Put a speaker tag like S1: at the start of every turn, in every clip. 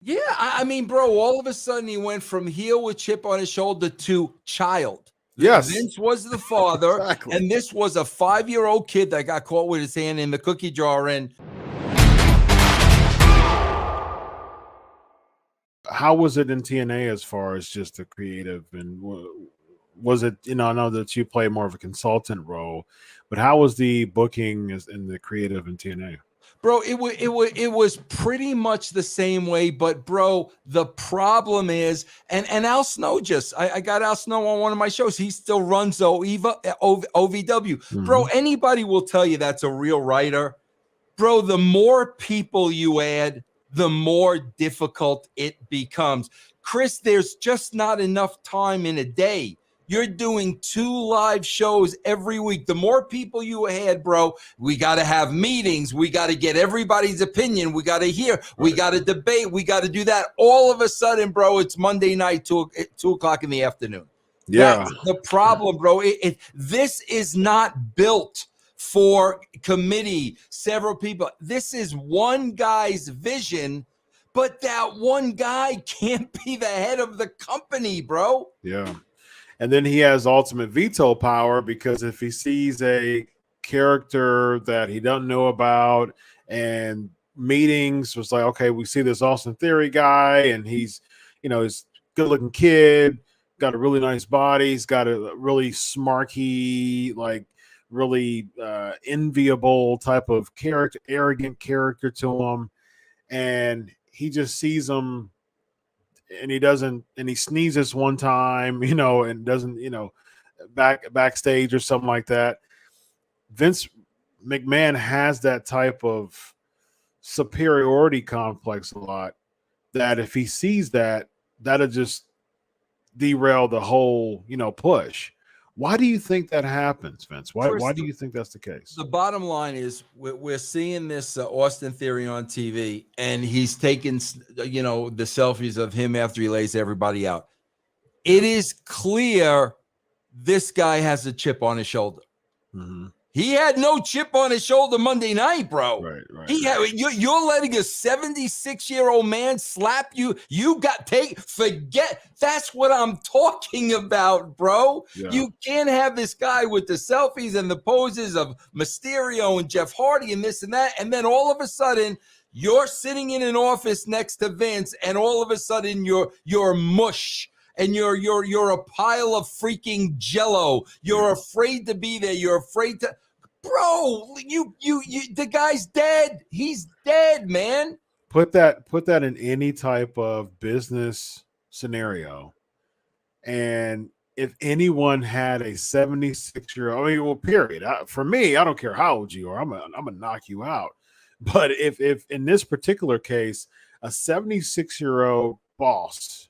S1: Yeah, I mean, bro, all of a sudden he went from heel with chip on his shoulder to child.
S2: Yes,
S1: Vince was the father,
S2: exactly.
S1: and this was a 5-year-old kid that got caught with his hand in the cookie jar. And
S2: How was it in TNA as far as just the creative and was it, I know that you play more of a consultant role, but how was the booking in the creative in TNA?
S1: bro, it was pretty much the same way. But bro, the problem is, and Al Snow I got Al Snow on one of my shows. He still runs OVW. Bro,
S2: Mhm.
S1: anybody will tell you that's a real writer. Bro, the more people you add, the more difficult it becomes. Chris, there's just not enough time in a day. You're doing 2 live shows every week. The more people you add, bro, we got to have meetings. We got to get everybody's opinion. We got to hear. We got to debate. We got to do that. All of a sudden, bro, it's Monday night, 2 o'clock in the afternoon.
S2: Yeah.
S1: That's the problem, bro. This is not built for committee, several people. This is one guy's vision, but that one guy can't be the head of the company, bro.
S2: Yeah. And then he has ultimate veto power because if he sees a character that he doesn't know about and meetings was like, okay, we see this Austin Theory guy and he's good looking kid, got a really nice body, he's got a really smarky, like really enviable type of character, arrogant character to him. And he just sees him and he doesn't and he sneezes one time, and doesn't, backstage or something like that. Vince McMahon has that type of superiority complex a lot that if he sees that, that'll just derail the whole, push. Why do you think that happens, Vince? Why
S1: Chris,
S2: do you think that's the case?
S1: the bottom line is we're seeing this Austin Theory on TV, and he's taking, the selfies of him after he lays everybody out. It is clear this guy has a chip on his shoulder.
S2: Mm-hmm.
S1: He had no chip on his shoulder Monday night, bro.
S2: Right, right.
S1: He had, you're letting a 76-year-old man slap you. You got forget. That's what I'm talking about, bro.
S2: Yeah.
S1: You can't have this guy with the selfies and the poses of Mysterio and Jeff Hardy and this and that, and then all of a sudden you're sitting in an office next to Vince, and all of a sudden you're mush. And you're a pile of freaking jello. You're afraid to be there. You're afraid to, bro. You the guy's dead. He's dead, man.
S2: Put that in any type of business scenario, and if anyone had a 76-year-old, I mean, well, period. For me, I don't care how old you are. I'm gonna knock you out. But if in this particular case, a 76-year-old boss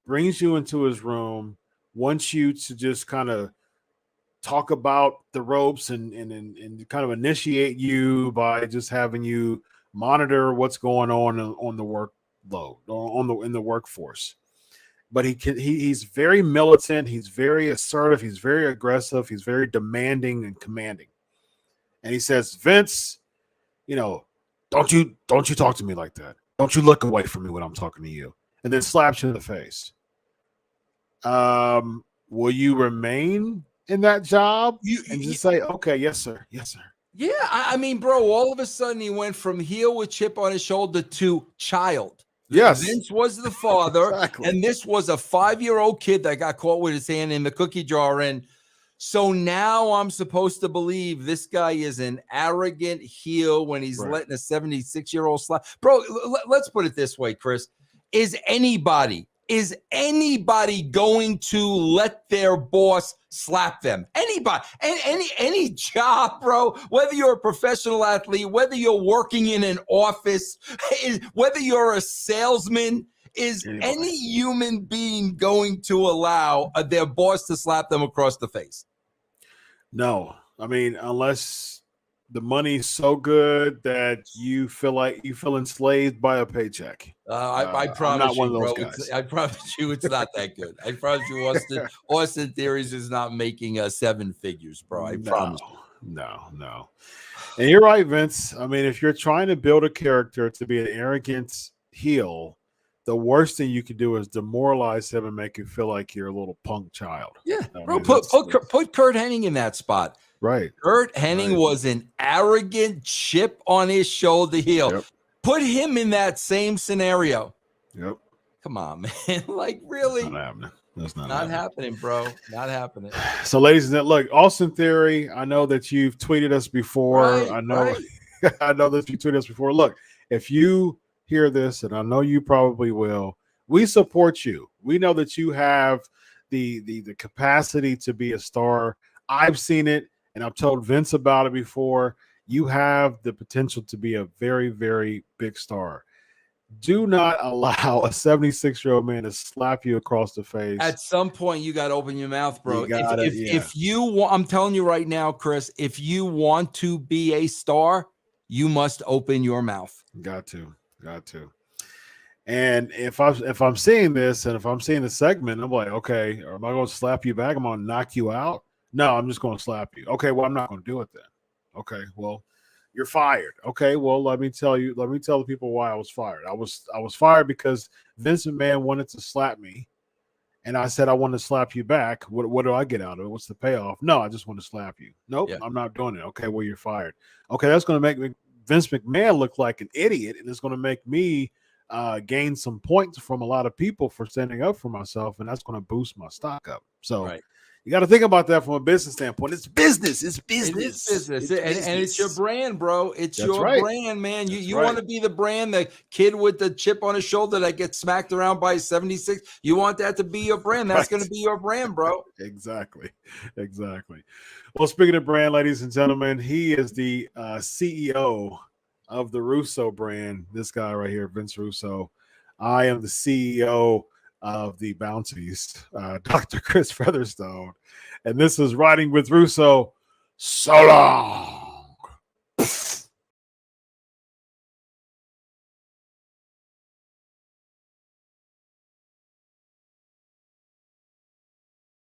S2: brings you into his room, wants you to just kind of talk about the ropes and kind of initiate you by just having you monitor what's going on the workload or in the workforce. But he's very militant, he's very assertive, he's very aggressive, he's very demanding and commanding. And he says, Vince, don't you talk to me like that. Don't you look away from me when I'm talking to you. And then slaps you in the face. Will you remain in that job and just say, okay, yes, sir. Yes, sir.
S1: Yeah, I mean, bro, all of a sudden he went from heel with chip on his shoulder to child.
S2: Yes.
S1: Vince was the father,
S2: Exactly.
S1: and this was a 5-year-old kid that got caught with his hand in the cookie jar. And so now I'm supposed to believe this guy is an arrogant heel when he's letting a 76-year-old slap. Bro, let's put it this way, Chris. Is anybody going to let their boss slap them? Anybody, any job, bro, whether you're a professional athlete, whether you're working in an office, whether you're a salesman, is any human being going to allow their boss to slap them across the face?
S2: No. I mean, unless the money's so good that you feel enslaved by a paycheck.
S1: I promise
S2: I'm not
S1: you,
S2: one of those
S1: bro.
S2: guys.
S1: I promise you, it's not that good. I promise you, Austin Theories is not making 7 figures, bro. I promise you.
S2: No. And you're right, Vince. I mean, if you're trying to build a character to be an arrogant heel, the worst thing you can do is demoralize him and make you feel like you're a little punk child.
S1: Yeah,
S2: I
S1: bro,
S2: mean,
S1: put Kurt Hennig in that spot.
S2: right.
S1: Kurt Hennig was an arrogant chip on his shoulder heel.
S2: Yep.
S1: Put him in that same scenario.
S2: Yep.
S1: Come on, man. Like, really?
S2: Not happening. That's not
S1: happening, bro. Not happening.
S2: So, ladies and gentlemen, look, Austin Theory, I know that you've tweeted us before. I know that you tweeted us before. Look, if you hear this, and I know you probably will, we support you. We know that you have the capacity to be a star. I've seen it, and I've told Vince about it before. You have the potential to be a very, very big star. Do not allow a 76-year-old man to slap you across the face.
S1: At some point, you got to open your mouth, bro.
S2: If
S1: you want, I'm telling you right now, Chris, if you want to be a star, you must open your mouth.
S2: Got to. And if I'm seeing this, and if I'm seeing the segment, I'm like, okay, am I going to slap you back? I'm going to knock you out? No, I'm just going to slap you. Okay, well, I'm not going to do it then. Okay, well, you're fired. Okay, well, let me tell the people why I was fired. I was fired because Vince McMahon wanted to slap me, and I said I want to slap you back. What do I get out of it? What's the payoff? No, I just want to slap you. Nope, I'm not doing it. Okay, well, you're fired. Okay, that's going to make Vince McMahon look like an idiot, and it's going to make me gain some points from a lot of people for standing up for myself, and that's going to boost my stock up. So you got to think about that from a business standpoint. It's business. It's business.
S1: And it's your brand, bro. It's your brand, man. You want to be the brand, the kid with the chip on his shoulder that gets smacked around by 76. You want that to be your brand. That's going to be your brand, bro.
S2: Exactly. Well, speaking of brand, ladies and gentlemen, he is the CEO of the Russo brand. This guy right here, Vince Russo. I am the CEO of the Bounties, Dr. Chris Featherstone. And this is Riding with Russo. So long.